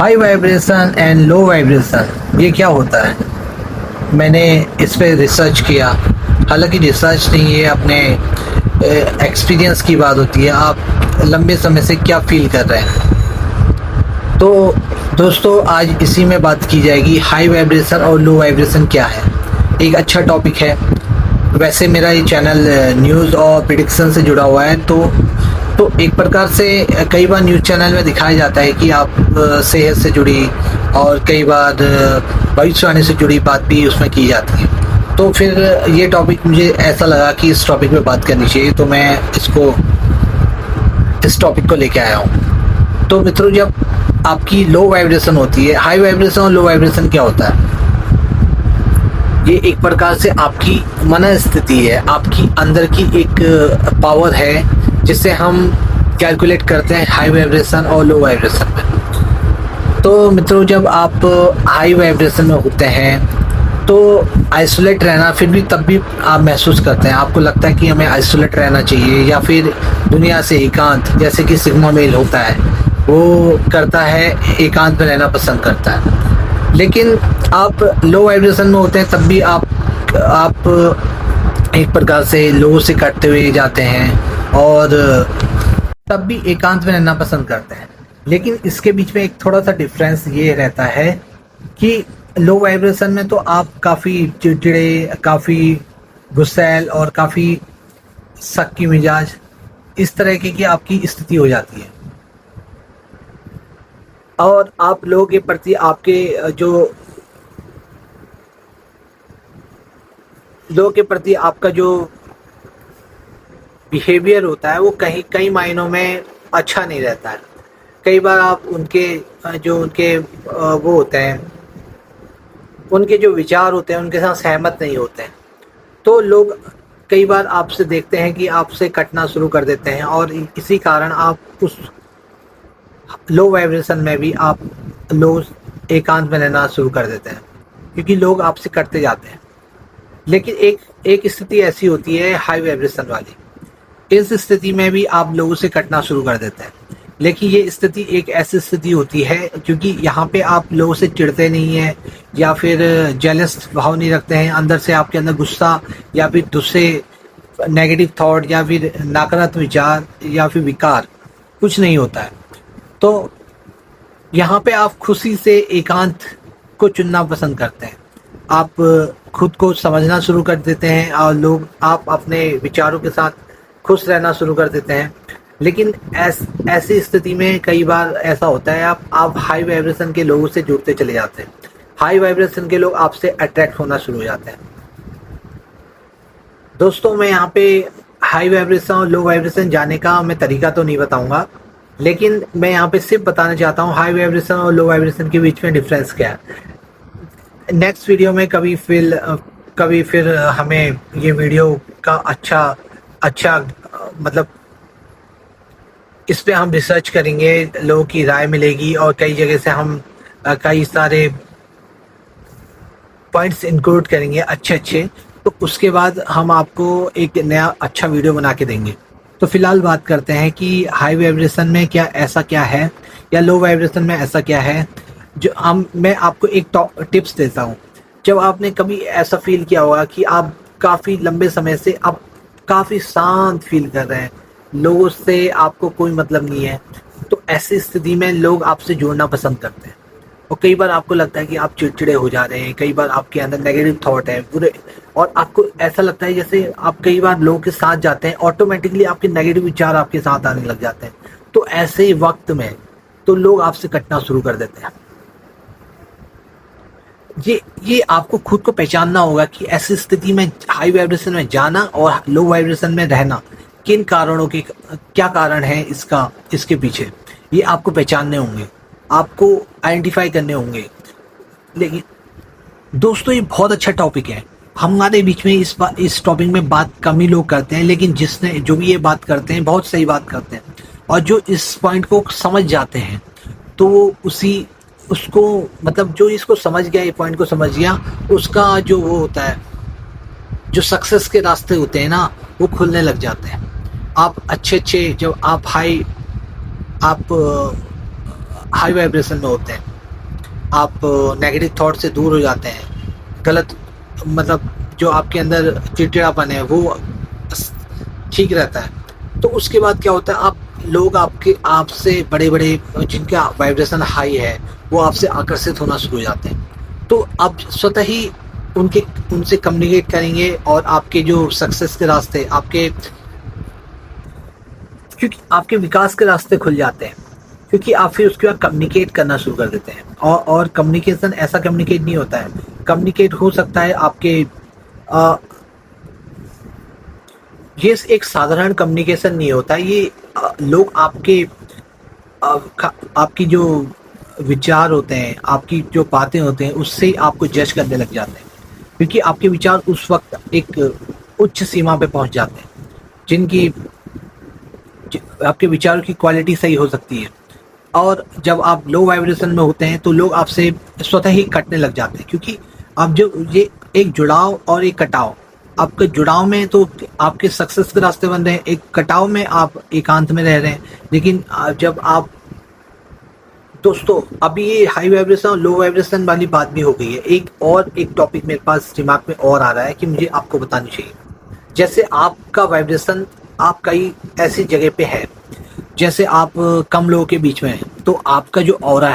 High vibration and low vibration ये क्या होता है? मैंने इस पे रिसर्च किया। हालांकि रिसर्च नहीं, ये अपने एक्सपीरियंस की बात होती है। आप लंबे समय से क्या फील कर रहे हैं। तो दोस्तों, आज इसी में बात की जाएगी, हाई वाइब्रेशन और लो वाइब्रेशन क्या है। एक अच्छा टॉपिक है। वैसे मेरा ये चैनल न्यूज़ और प्रिडिक्शन से जुड़ा हुआ है, तो एक प्रकार से कई बार न्यूज़ चैनल में दिखाया जाता है कि आप सेहत से जुड़ी और कई बार भविष्यवाणी से जुड़ी बात भी उसमें की जाती है। तो फिर ये टॉपिक मुझे ऐसा लगा कि इस टॉपिक पे बात करनी चाहिए, तो मैं इस टॉपिक को लेके आया हूँ। तो मित्रों, जब आपकी लो वाइब्रेशन होती है, हाई वाइब्रेशन और लो वाइब्रेशन क्या होता है? ये एक प्रकार से आपकी मन स्थिति है, आपकी अंदर की एक पावर है जिससे हम कैलकुलेट करते हैं हाई वाइब्रेशन और लो वाइब्रेशन में। तो मित्रों, जब आप हाई वाइब्रेशन में होते हैं तो आइसोलेट रहना, फिर भी तब भी आप महसूस करते हैं, आपको लगता है कि हमें आइसोलेट रहना चाहिए या फिर दुनिया से एकांत, जैसे कि सिग्मा मेल होता है वो करता है, एकांत में रहना पसंद करता है। लेकिन आप लो वाइब्रेशन में होते हैं तब भी आप एक प्रकार से लो से कटते हुए जाते हैं और तब भी एकांत में रहना पसंद करते हैं। लेकिन इसके बीच में एक थोड़ा सा डिफरेंस ये रहता है कि लो वाइब्रेशन में तो आप काफ़ी चिड़चिड़े, काफ़ी गुस्सैल और काफ़ी शक्की मिजाज, इस तरह की आपकी स्थिति हो जाती है। और आप लोगों के प्रति आपके लोगों के प्रति आपका जो बिहेवियर होता है वो कई मायनों में अच्छा नहीं रहता है। कई बार आप उनके वो होते हैं, उनके जो विचार होते हैं उनके साथ सहमत नहीं होते हैं। तो लोग कई बार आपसे देखते हैं कि आपसे कटना शुरू कर देते हैं और इसी कारण आप उस लो वाइब्रेशन में भी आप लोग एकांत में रहना शुरू कर देते हैं, क्योंकि लोग आपसे कटते जाते हैं। लेकिन एक स्थिति ऐसी होती है हाई वाइब्रेशन वाली, इस स्थिति में भी आप लोगों से कटना शुरू कर देते हैं। लेकिन ये स्थिति एक ऐसी स्थिति होती है क्योंकि यहाँ पे आप लोगों से चिढ़ते नहीं हैं या फिर जेलस भाव नहीं रखते हैं, अंदर से आपके अंदर गुस्सा या फिर दूसरे नेगेटिव थॉट या फिर नकारात्मक विचार या फिर विकार कुछ नहीं होता है। तो यहाँ पे आप खुशी से एकांत को चुनना पसंद करते हैं। आप खुद को समझना शुरू कर देते हैं और आप अपने विचारों के साथ खुश रहना शुरू कर देते हैं। लेकिन ऐसी स्थिति में कई बार ऐसा होता है, आप हाई वाइब्रेशन के लोगों से जुड़ते चले जाते हैं। हाई वाइब्रेशन के लोग आपसे अट्रैक्ट होना शुरू हो जाते हैं। दोस्तों, मैं यहाँ पे हाई वाइब्रेशन और लो वाइब्रेशन जाने का मैं तरीका तो नहीं बताऊंगा, लेकिन मैं यहाँ पे सिर्फ बताना चाहता हूँ हाई वाइब्रेशन और लो वाइब्रेशन के बीच में डिफरेंस क्या है। नेक्स्ट वीडियो में कभी फिर हमें ये वीडियो का अच्छा मतलब इस पे हम रिसर्च करेंगे, लोगों की राय मिलेगी और कई जगह से हम कई सारे पॉइंट्स इंक्लूड करेंगे अच्छे। तो उसके बाद हम आपको एक नया अच्छा वीडियो बना के देंगे। तो फिलहाल बात करते हैं कि हाई वाइब्रेशन में ऐसा क्या है या लो वाइब्रेशन में ऐसा क्या है। मैं आपको एक टिप्स देता हूँ। जब आपने कभी ऐसा फील किया होगा कि आप काफ़ी लंबे समय से आप काफ़ी शांत फील कर रहे हैं, लोगों से आपको कोई मतलब नहीं है, तो ऐसी स्थिति में लोग आपसे जुड़ना पसंद करते हैं। और कई बार आपको लगता है कि आप चिड़चिड़े हो जा रहे हैं, कई बार आपके अंदर नेगेटिव थॉट है बुरे, और आपको ऐसा लगता है जैसे आप कई बार लोगों के साथ जाते हैं, ऑटोमेटिकली आपके नेगेटिव विचार आपके साथ आने लग जाते हैं। तो ऐसे वक्त में तो लोग आपसे कटना शुरू कर देते हैं। ये आपको खुद को पहचानना होगा कि ऐसी स्थिति में हाई वाइब्रेशन में जाना और लो वाइब्रेशन में रहना किन कारणों के क्या कारण है इसके पीछे, ये आपको पहचानने होंगे, आपको आइडेंटिफाई करने होंगे। लेकिन दोस्तों, ये बहुत अच्छा टॉपिक है। हमारे बीच में इस टॉपिक में बात कम ही लोग करते हैं, लेकिन जो भी ये बात करते हैं बहुत सही बात करते हैं। और जो इस पॉइंट को समझ जाते हैं तो उसको मतलब जो इसको समझ गया, ये पॉइंट को समझ गया, उसका जो वो होता है, जो सक्सेस के रास्ते होते हैं ना, वो खुलने लग जाते हैं। आप अच्छे जब आप हाई वाइब्रेशन में होते हैं आप नेगेटिव थॉट से दूर हो जाते हैं, गलत मतलब जो आपके अंदर चिड़चिड़ापन है वो ठीक रहता है। तो उसके बाद क्या होता है, आप लोग आपके आपसे बड़े-बड़े जिनका वाइब्रेशन हाई है, वो आपसे आकर्षित होना शुरू हो जाते हैं। तो आप स्वतः ही उनसे कम्युनिकेट करेंगे और आपके जो सक्सेस के रास्ते क्योंकि आपके विकास के रास्ते खुल जाते हैं, क्योंकि आप फिर उसके बाद कम्युनिकेट करना शुरू कर देते हैं। और कम्युनिकेशन ऐसा कम्युनिकेट नहीं होता है, कम्युनिकेट हो सकता है आपके अ, ये एक साधारण कम्युनिकेशन नहीं होता, ये लोग आपकी जो विचार होते हैं, आपकी जो बातें होते हैं, उससे ही आपको जज करने लग जाते हैं, क्योंकि आपके विचार उस वक्त एक उच्च सीमा पे पहुंच जाते हैं, जिनकी आपके विचारों की क्वालिटी सही हो सकती है। और जब आप लो वाइब्रेशन में होते हैं तो लोग आपसे स्वतः ही कटने लग जाते हैं, क्योंकि आप जो ये एक जुड़ाव और एक कटाव, आपके जुड़ाव में तो आपके सक्सेस के रास्ते बन रहे हैं, एक कटाव में आप एकांत में रह रहे हैं। लेकिन जब आप दोस्तों, अभी ये हाई वाइब्रेशन और लो वाइब्रेशन वाली बात भी हो गई है, एक टॉपिक मेरे पास दिमाग में और आ रहा है कि मुझे आपको बतानी चाहिए। जैसे आपका वाइब्रेशन आप कई ऐसी जगह पे है, जैसे आप कम लोगों के बीच में हैं, तो आपका जो ऑरा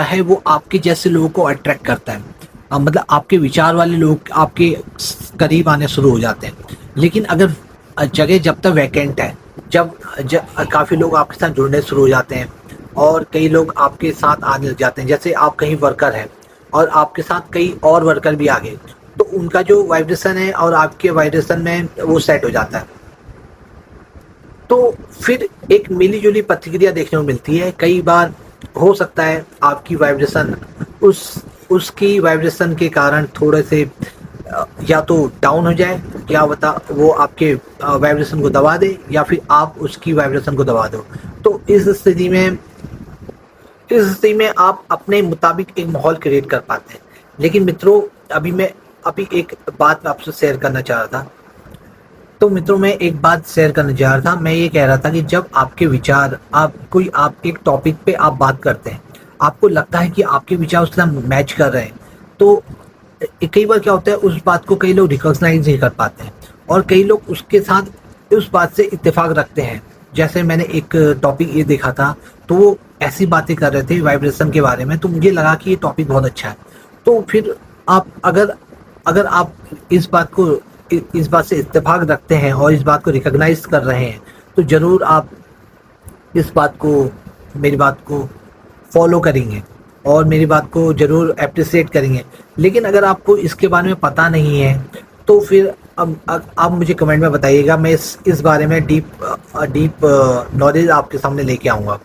है वो आपके जैसे लोगों को अट्रैक्ट करता है। मतलब आपके विचार वाले लोग आपके करीब आने शुरू हो जाते हैं। लेकिन अगर जगह जब तक वैकेंट है, जब काफ़ी लोग आपके साथ जुड़ने शुरू हो जाते हैं और कई लोग आपके साथ आने लग जाते हैं, जैसे आप कहीं वर्कर हैं और आपके साथ कई और वर्कर भी आ गए, तो उनका जो वाइब्रेशन है और आपके वाइब्रेशन में वो सेट हो जाता है। तो फिर एक मिली-जुली प्रतिक्रिया देखने को मिलती है। कई बार हो सकता है आपकी वाइब्रेशन उसकी वाइब्रेशन के कारण थोड़े से या तो डाउन हो जाए, क्या बता वो आपके वाइब्रेशन को दबा दे, या फिर आप उसकी वाइब्रेशन को दबा दो। तो इस स्थिति में आप अपने मुताबिक एक माहौल क्रिएट कर पाते हैं। लेकिन मित्रों, अभी एक बात आपसे शेयर करना चाह रहा था। तो मित्रों, मैं एक बात शेयर करने जा रहा था। मैं ये कह रहा था कि जब आपके विचार आप एक टॉपिक पे आप बात करते हैं, आपको लगता है कि आपके विचार उसके साथ मैच कर रहे हैं, तो कई बार क्या होता है, उस बात को कई लोग रिकॉग्नाइज नहीं कर पाते हैं और कई लोग उसके साथ उस बात से इत्तेफाक रखते हैं। जैसे मैंने एक टॉपिक ये देखा था, तो वो ऐसी बातें कर रहे थे वाइब्रेशन के बारे में, तो मुझे लगा कि ये टॉपिक बहुत अच्छा है। तो फिर आप अगर आप इस बात से इत्तेफाक रखते हैं और इस बात को रिकॉग्नाइज कर रहे हैं, तो ज़रूर आप मेरी बात को फॉलो करेंगे और मेरी बात को ज़रूर अप्रिशिएट करेंगे। लेकिन अगर आपको इसके बारे में पता नहीं है, तो फिर अब आप मुझे कमेंट में बताइएगा, मैं इस बारे में डीप नॉलेज आपके सामने लेके आऊँगा।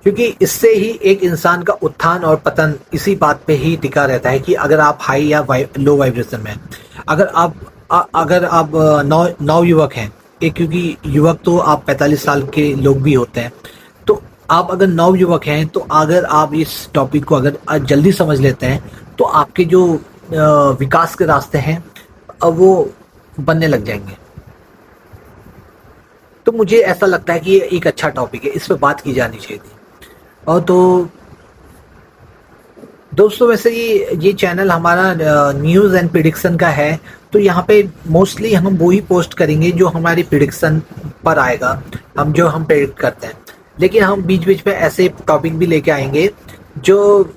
क्योंकि इससे ही एक इंसान का उत्थान और पतन इसी बात पे ही टिका रहता है कि अगर आप हाई या लो वाइब्रेशन में। अगर आप नौ युवक हैं, क्योंकि युवक तो आप 45 साल के लोग भी होते हैं, तो आप अगर 9 युवक हैं, तो अगर आप इस टॉपिक को अगर जल्दी समझ लेते हैं, तो आपके जो विकास के रास्ते हैं वो बनने लग जाएंगे। तो मुझे ऐसा लगता है कि ये एक अच्छा टॉपिक है, इस पर बात की जानी चाहिए थी। और तो दोस्तों, वैसे ये चैनल हमारा न्यूज़ एंड प्रिडिक्शन का है, तो यहाँ पे मोस्टली हम वो ही पोस्ट करेंगे जो हमारी प्रिडिक्शन पर आएगा, हम प्रिडिक्ट करते हैं। लेकिन हम बीच बीच में ऐसे टॉपिक भी लेके आएंगे जो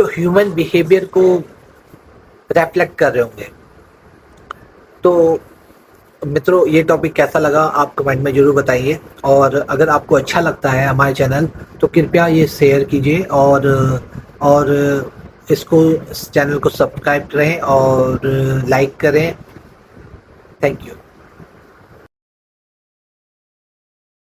ह्यूमन बिहेवियर को रिफ्लेक्ट कर रहे होंगे। तो मित्रों, ये टॉपिक कैसा लगा आप कमेंट में ज़रूर बताइए, और अगर आपको अच्छा लगता है हमारे चैनल, तो कृपया ये शेयर कीजिए और इस चैनल को सब्सक्राइब करें और लाइक करें। Thank you.